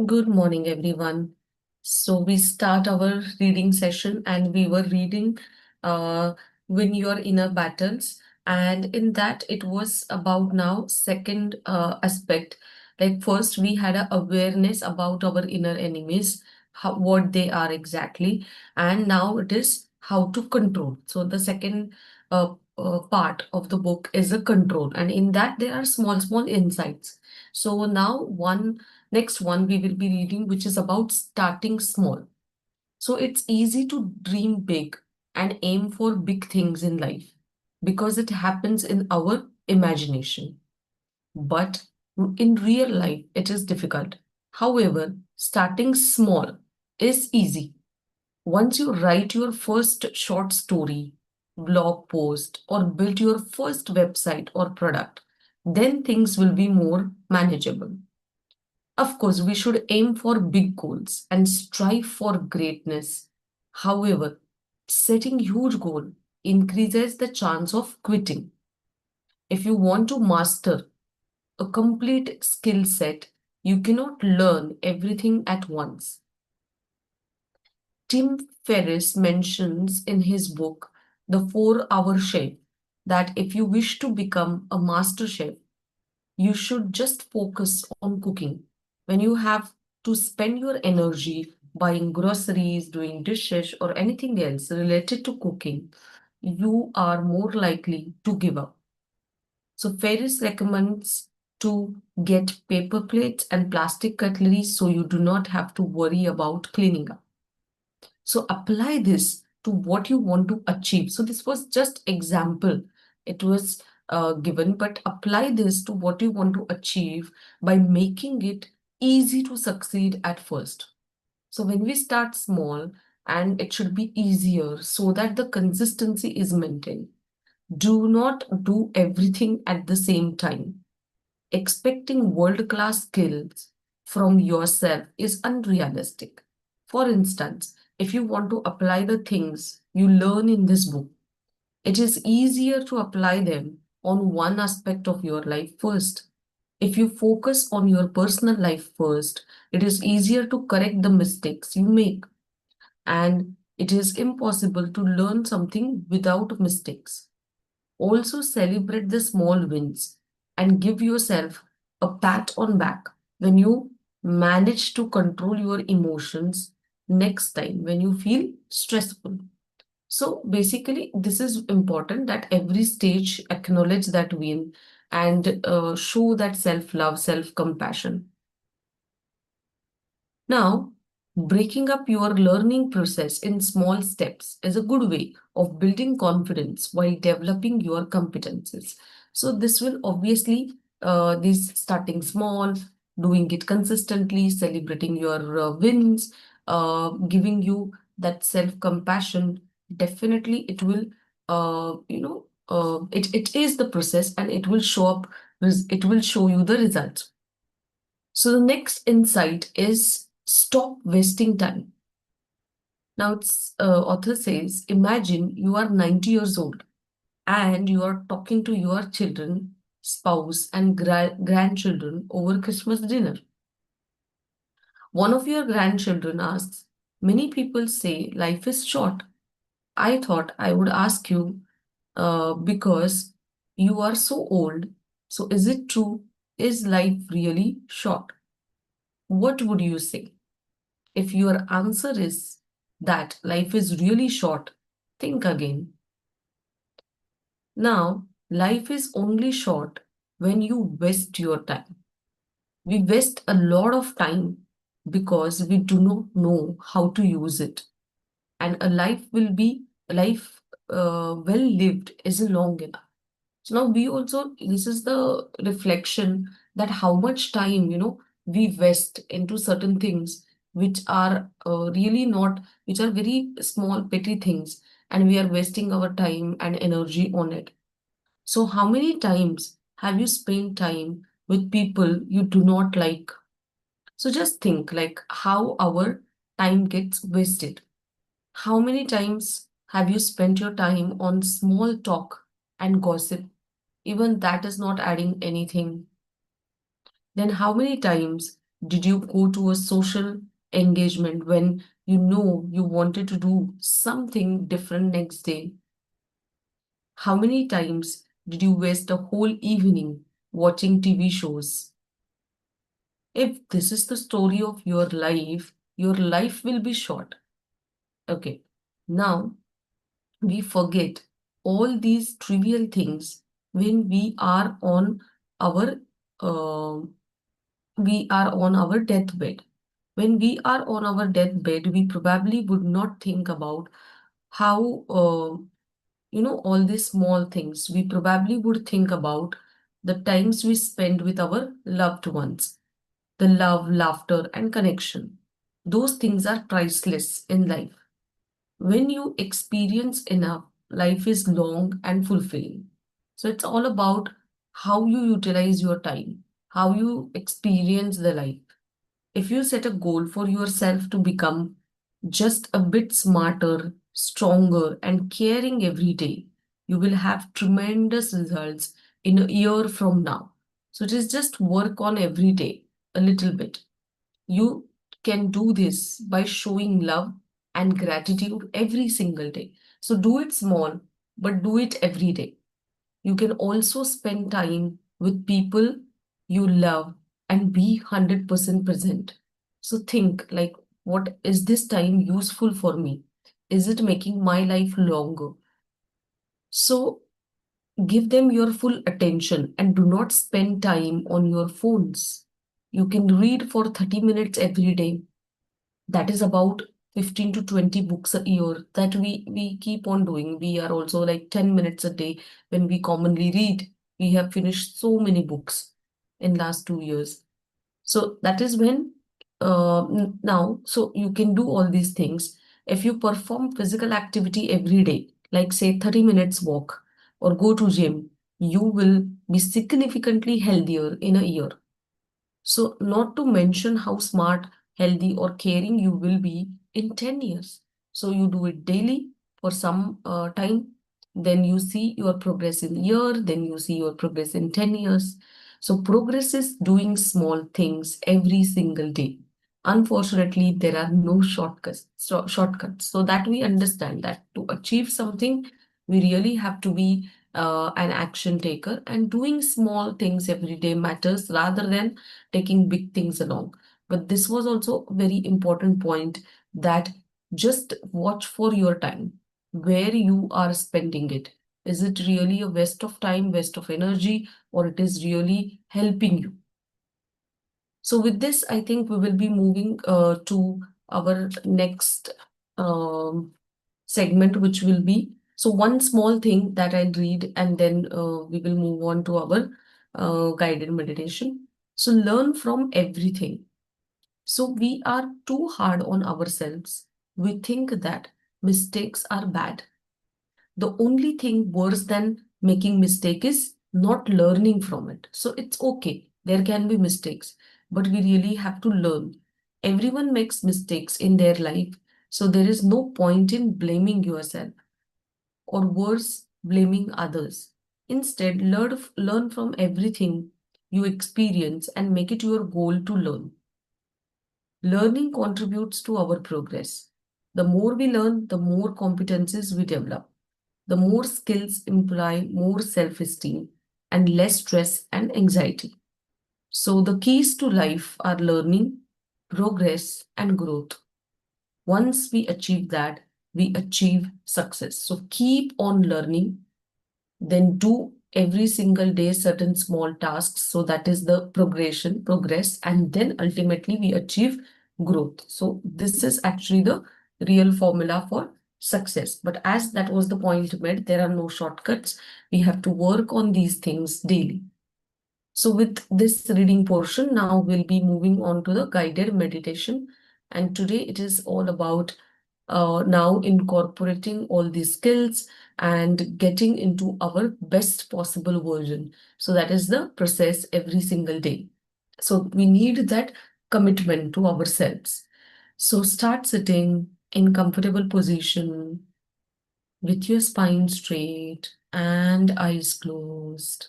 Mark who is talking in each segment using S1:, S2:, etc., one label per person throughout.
S1: Good morning, everyone. So we start our reading session, and we were reading uh, Win Your Inner Battles. And in that, it was about now second aspect. Like first, we had a awareness about our inner enemies, what they are exactly, and now it is how to control. So the second part of the book is a control, and in that there are small insights. So now one next one we will be reading, which is about starting small. So it's easy to dream big and aim for big things in life because it happens in our imagination. But in real life, it is difficult. However, starting small is easy. Once you write your first short story, blog post, or build your first website or product, then things will be more manageable. Of course, we should aim for big goals and strive for greatness. However, setting huge goal increases the chance of quitting. If you want to master a complete skill set, you cannot learn everything at once. Tim Ferriss mentions in his book, The 4 Hour Chef, that if you wish to become a master chef, you should just focus on cooking. When you have to spend your energy buying groceries, doing dishes, or anything else related to cooking, you are more likely to give up. So, Ferris recommends to get paper plates and plastic cutlery so you do not have to worry about cleaning up. So apply this to what you want to achieve. So this was just example. It was given, but apply this to what you want to achieve by making it easy to succeed at first. So when we start small, and it should be easier so that the consistency is maintained. Do not do everything at the same time. Expecting world-class skills from yourself is unrealistic. For instance, if you want to apply the things you learn in this book, it is easier to apply them on one aspect of your life first. If you focus on your personal life first, it is easier to correct the mistakes you make. And it is impossible to learn something without mistakes. Also celebrate the small wins and give yourself a pat on back when you manage to control your emotions next time when you feel stressful. So basically, this is important that every stage acknowledge that win and show that self-love, self-compassion. Now, breaking up your learning process in small steps is a good way of building confidence while developing your competences. So, this will obviously, this starting small, doing it consistently, celebrating your wins, giving you that self-compassion. Definitely, it will, it is the process and it will show up, it will show you the results. So the next insight is stop wasting time. Now, author says, imagine you are 90 years old and you are talking to your children, spouse, and grandchildren over Christmas dinner. One of your grandchildren asks, many people say life is short. I thought I would ask you because you are so old. So, is it true? Is life really short? What would you say? If your answer is that life is really short, think again. Now, life is only short when you waste your time. We waste a lot of time because we do not know how to use it. And a life well lived is long enough. So now we also, this is the reflection that how much time, we waste into certain things which are really not, which are very small, petty things, and we are wasting our time and energy on it. So how many times have you spent time with people you do not like? So just think like how our time gets wasted. How many times have you spent your time on small talk and gossip? Even that is not adding anything. Then how many times Did you go to a social engagement when you know you wanted to do something different next day? How many times did you waste a whole evening watching TV shows? If this is the story of your life will be short. Okay. Now we forget all these trivial things when our uh, we are on our deathbed. When we are on our deathbed, we probably would not think about how all these small things. We probably would think about the times we spend with our loved ones, the love, laughter, and connection. Those things are priceless in life. When you experience enough, life is long and fulfilling. So it's all about how you utilize your time, how you experience the life. If you set a goal for yourself to become just a bit smarter, stronger, and caring every day, you will have tremendous results in a year from now. So it is just work on every day a little bit. You can do this by showing love and gratitude every single day. So do it small, but do it every day. You can also spend time with people you love and be 100% present. So think like, what is this time useful for me? Is it making my life longer? So give them your full attention and do not spend time on your phones. You can read for 30 minutes every day. That is about 15 to 20 books a year that we keep on doing. We are also like 10 minutes a day when we commonly read. We have finished so many books in last 2 years. So that is when now, so you can do all these things. If you perform physical activity every day, like say 30 minutes walk or go to gym, you will be significantly healthier in a year. So, not to mention how smart, healthy, or caring you will be in 10 years. So, you do it daily for some time, then you see your progress in year, then you see your progress in 10 years. So, progress is doing small things every single day. Unfortunately, there are no shortcuts. So that we understand that to achieve something, we really have to be an action taker, and doing small things every day matters rather than taking big things along. But this was also a very important point, that just watch for your time, where you are spending it. Is it really a waste of time, waste of energy, or it is really helping you? So with this, I think we will be moving to our next um, segment, which will be, so one small thing that I'll read, and then we will move on to our guided meditation. So learn from everything. So we are too hard on ourselves. We think that mistakes are bad. The only thing worse than making mistake is not learning from it. So it's okay. There can be mistakes, but we really have to learn. Everyone makes mistakes in their life. So there is no point in blaming yourself, or worse, blaming others. Instead, learn from everything you experience and make it your goal to learn. Learning contributes to our progress. The more we learn, the more competencies we develop. The more skills imply more self esteem and less stress and anxiety. So, the keys to life are learning, progress, and growth. Once we achieve that, we achieve success. So, keep on learning, then do every single day certain small tasks. So that is the progress, and then ultimately we achieve growth. So this is actually the real formula for success. But as that was the point made, there are no shortcuts. We have to work on these things daily. So with this reading portion, now we'll be moving on to the guided meditation. And today it is all about now incorporating all these skills and getting into our best possible version. So that is the process every single day. So we need that commitment to ourselves. So start sitting in comfortable position with your spine straight and eyes closed.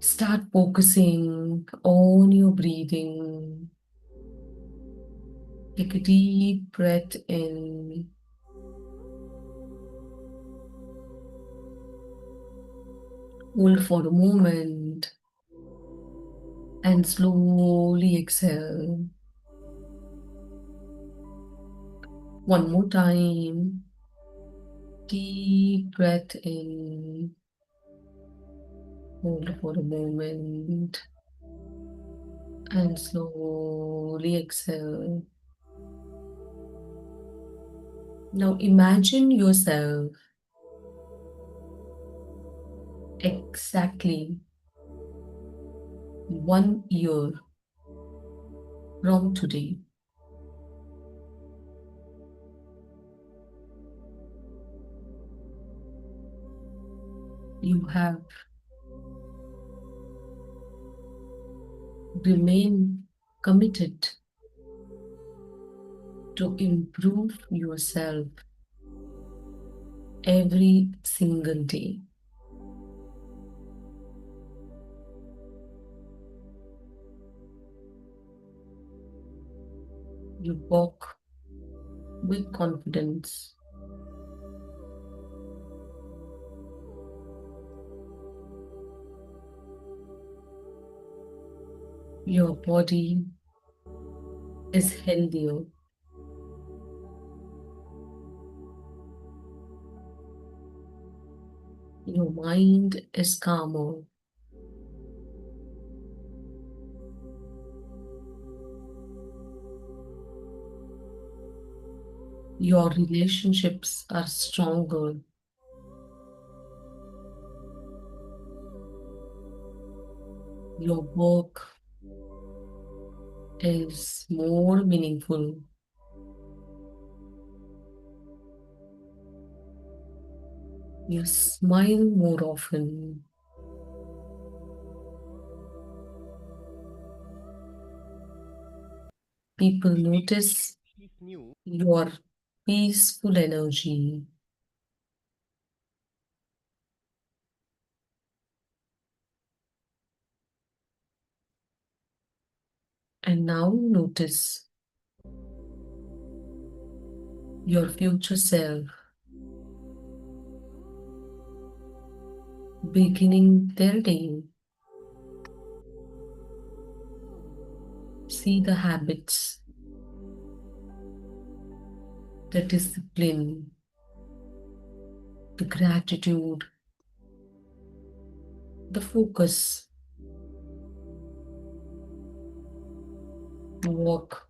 S1: Start focusing on your breathing. Take a deep breath in. Hold for a moment and slowly exhale. One more time. Deep breath in. Hold for a moment and slowly exhale. Now imagine yourself exactly 1 year from today. You have remained committed to improve yourself every single day. You walk with confidence. Your body is healthier. Your mind is calmer. Your relationships are stronger. Your work is more meaningful. You smile more often. People notice your peaceful energy. And now notice your future self beginning their day. See the habits, the discipline, the gratitude, the focus. Walk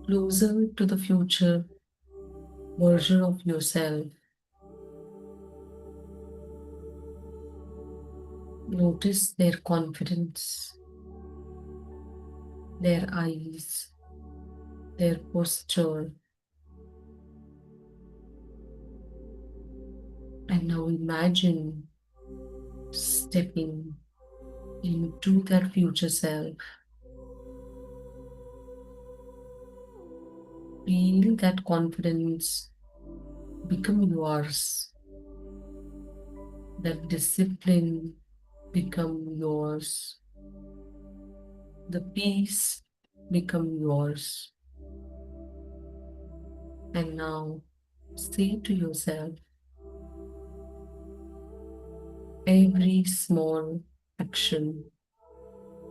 S1: closer to the future version of yourself. Notice their confidence, their eyes, their posture. And now imagine stepping into their future self. Feel that confidence become yours, that discipline become yours, the peace become yours. And now say to yourself, every small action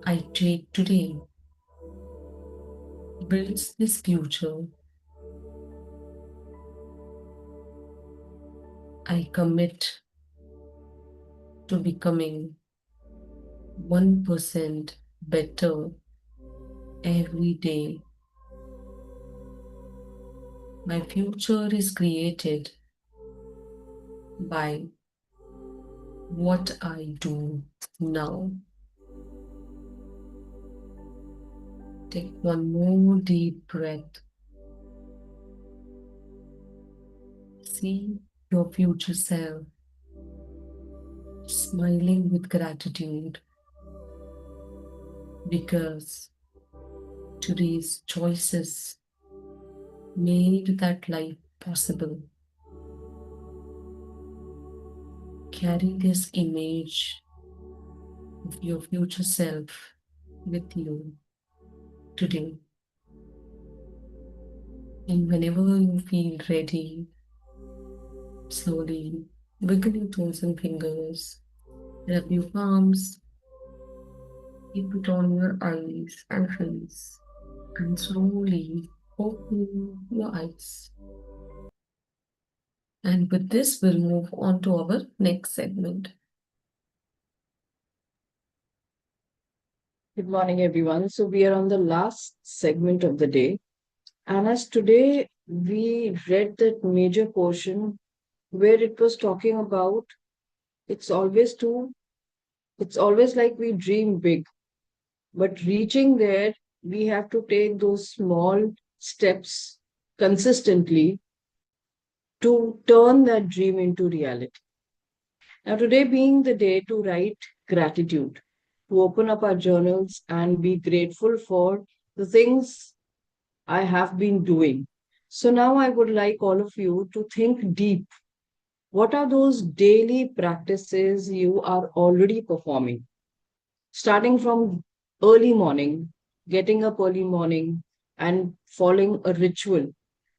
S1: I take today builds this future. I commit to becoming 1% better every day. My future is created by what I do now. Take one more deep breath. See your future self smiling with gratitude because today's choices made that life possible. Carry this image of your future self with you today. And whenever you feel ready, slowly wiggle your toes and fingers, rub your palms, keep it on your eyes and face, and slowly open your eyes. And with this, we'll move on to our next segment.
S2: Good morning, everyone. So, we are on the last segment of the day. And as today we read that major portion where it was talking about it's always too, it's always like we dream big, but reaching there, we have to take those small steps consistently to turn that dream into reality. Now, today being the day to write gratitude, to open up our journals and be grateful for the things I have been doing. So now I would like all of you to think deep. What are those daily practices you are already performing? Starting from early morning, getting up early morning and following a ritual.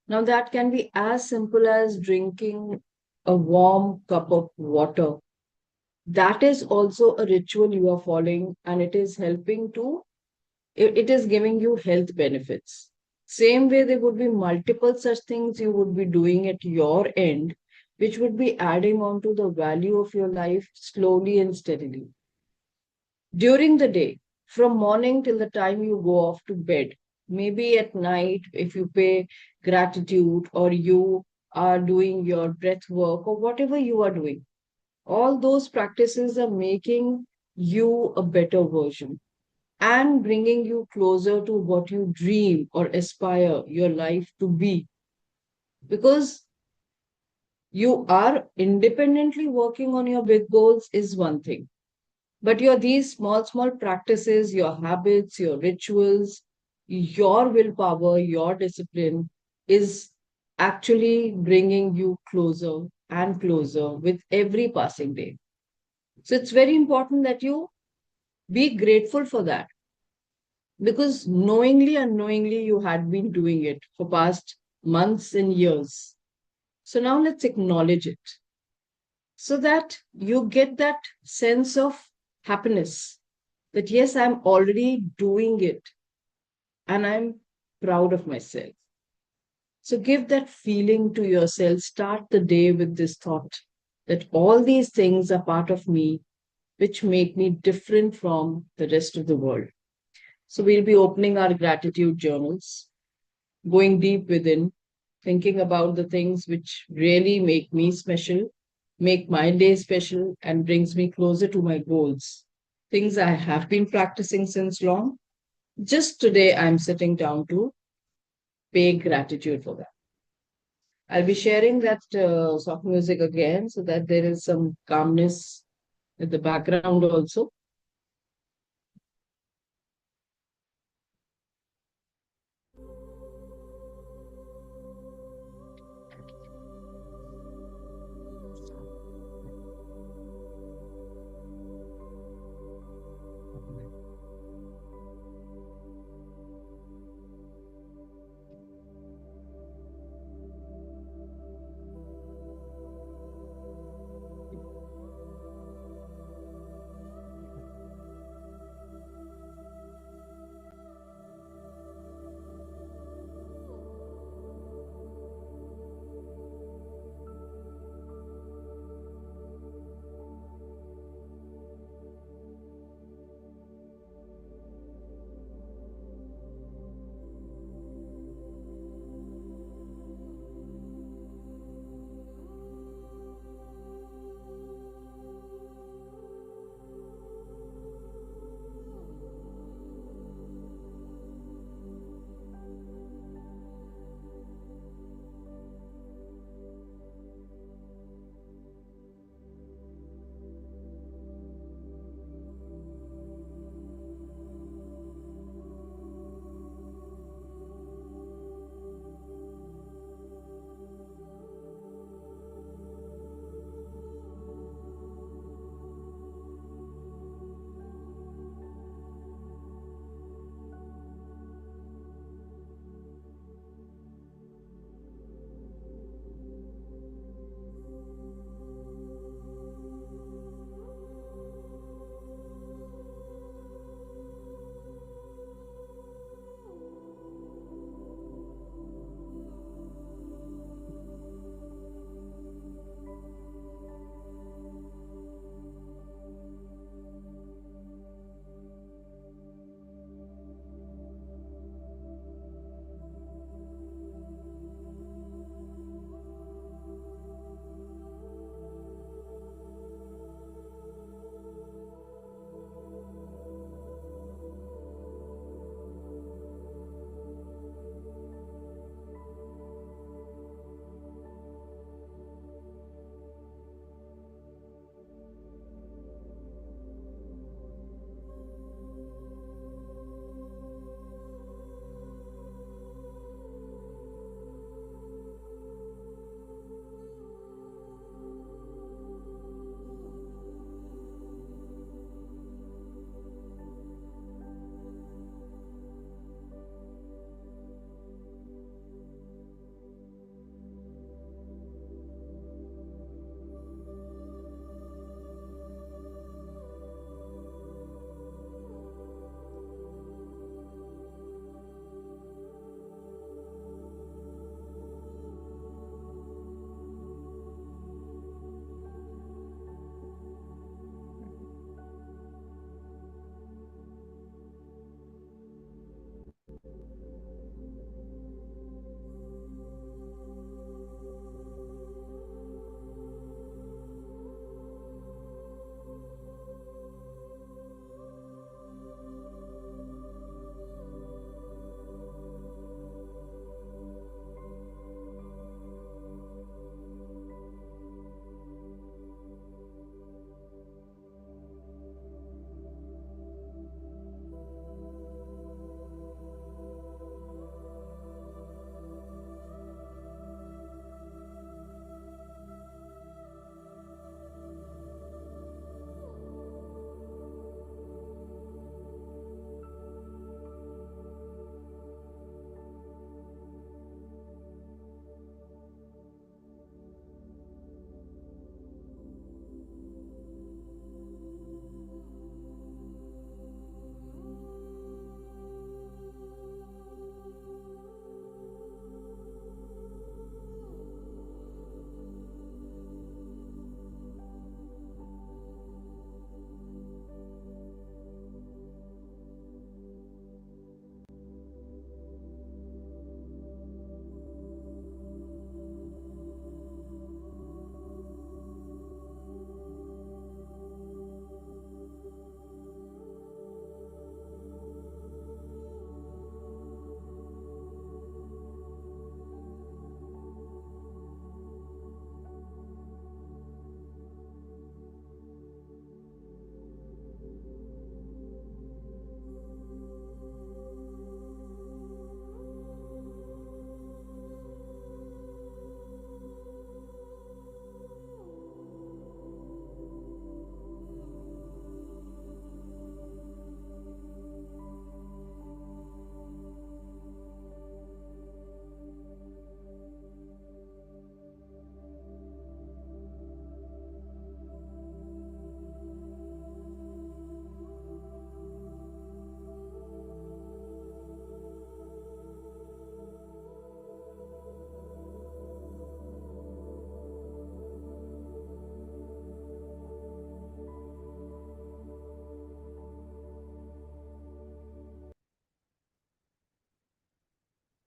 S2: Now that can be as simple as drinking a warm cup of water. That is also a ritual you are following and it is helping to it is giving you health benefits. Same way, there would be multiple such things you would be doing at your end, which would be adding on to the value of your life slowly and steadily. During the day, from morning till the time you go off to bed, maybe at night, if you pay gratitude or you are doing your breath work or whatever you are doing, all those practices are making you a better version and bringing you closer to what you dream or aspire your life to be. Because you are independently working on your big goals is one thing. But your these small practices, your habits, your rituals, your willpower, your discipline is actually bringing you closer and closer with every passing day. So it's very important that you be grateful for that because knowingly unknowingly you had been doing it for past months and years. So now let's acknowledge it so that you get that sense of happiness that yes, I'm already doing it and I'm proud of myself. So give that feeling to yourself. Start the day with this thought that all these things are part of me, which make me different from the rest of the world. So we'll be opening our gratitude journals, going deep within, thinking about the things which really make me special, make my day special, and brings me closer to my goals. Things I have been practicing since long. Just today, I'm sitting down to pay gratitude for that. I'll be sharing that soft music again so that there is some calmness in the background also.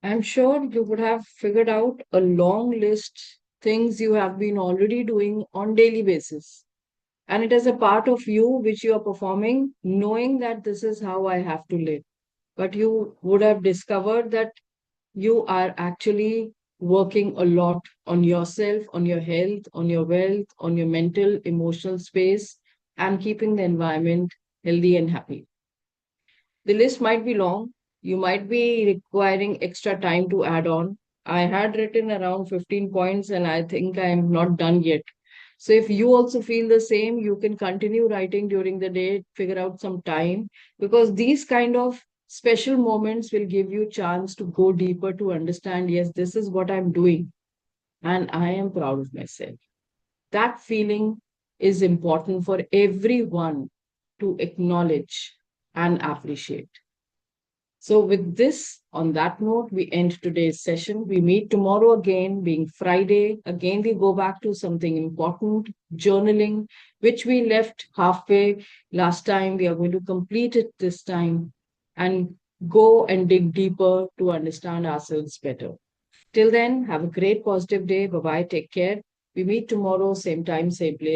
S2: I'm sure you would have figured out a long list things you have been already doing on daily basis. And it is a part of you which you are performing, knowing that this is how I have to live. But you would have discovered that you are actually working a lot on yourself, on your health, on your wealth, on your mental, emotional space, and keeping the environment healthy and happy. The list might be long. You might be requiring extra time to add on. I had written around 15 points and I think I am not done yet. So if you also feel the same, you can continue writing during the day, figure out some time because these kind of special moments will give you chance to go deeper to understand, yes, this is what I'm doing and I am proud of myself. That feeling is important for everyone to acknowledge and appreciate. So, with this, on that note, we end today's session. We meet tomorrow again, being Friday. Again, we go back to something important journaling, which we left halfway last time. We are going to complete it this time and go and dig deeper to understand ourselves better. Till then, have a great positive day. Bye bye. Take care. We meet tomorrow, same time, same place.